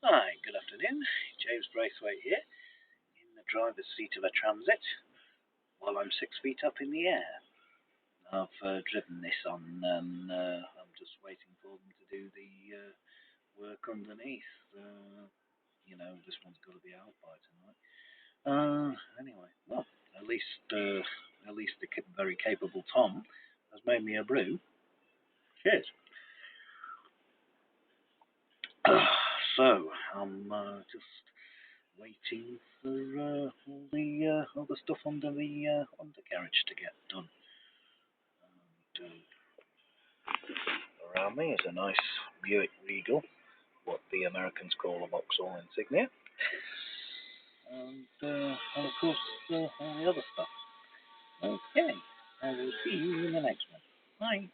Hi, good afternoon. James Braithwaite here, in the driver's seat of a Transit, while I'm 6 feet up in the air. I've driven this on, and I'm just waiting for them to do the work underneath. This one's got to be out by tonight. Anyway, well, at least the very capable Tom has made me a brew. Cheers. So I'm just waiting for all the stuff under the undercarriage to get done. And, around me is a nice Buick Regal, what the Americans call a Vauxhall Insignia, and of course all the other stuff. Okay, I will see you in the next one. Bye.